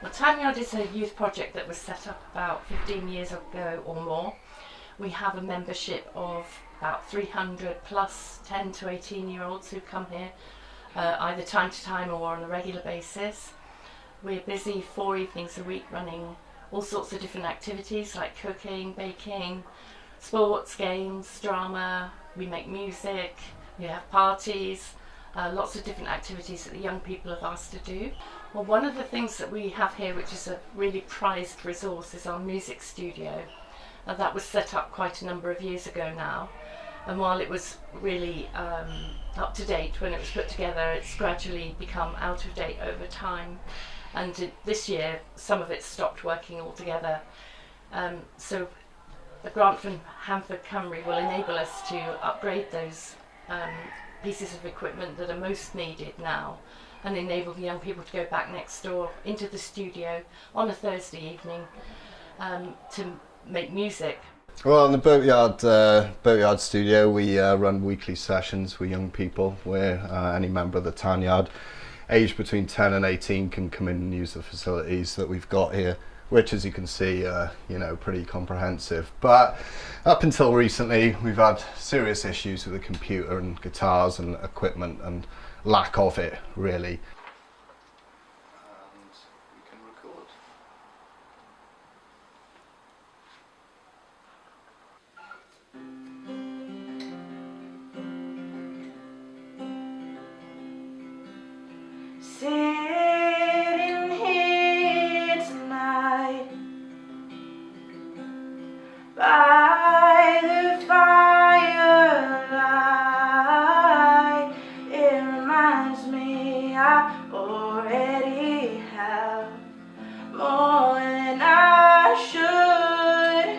Well, Tanyard is a youth project that was set up about 15 years ago or more. We have a membership of about 300 plus 10 to 18 year olds who come here either time to time or on a regular basis. We're busy 4 evenings a week running all sorts of different activities like cooking, baking, sports, games, drama. We make music, we have parties, lots of different activities that the young people have asked to do. Well, one of the things that we have here, which is a really prized resource, is our music studio. That was set up quite a number of years ago now, and while it was really up to date when it was put together, it's gradually become out of date over time, and this year some of it stopped working altogether. So a grant from Hanfod Cymru will enable us to upgrade those pieces of equipment that are most needed now, and enable the young people to go back next door into the studio on a Thursday evening to make music. Well, in the Boatyard studio, we run weekly sessions with young people where any member of the Tanyard aged between 10 and 18 can come in and use the facilities that we've got here, which, as you can see, pretty comprehensive. But up until recently, we've had serious issues with the computer and guitars and equipment and lack of it, really. And we can record. Sitting here tonight by the firelight, it reminds me I already have more than I should.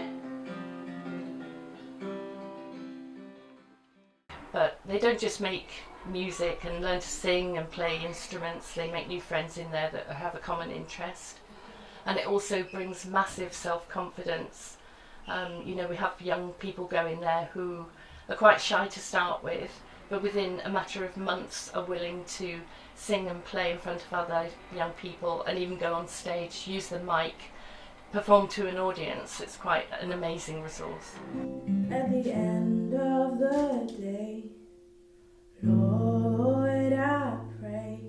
But they don't just make music and learn to sing and play instruments, they make new friends in there that have a common interest, and it also brings massive self-confidence. We have young people go in there who are quite shy to start with, but within a matter of months are willing to sing and play in front of other young people and even go on stage, use the mic, perform to an audience. It's quite an amazing resource. At the end of the day, Lord, I pray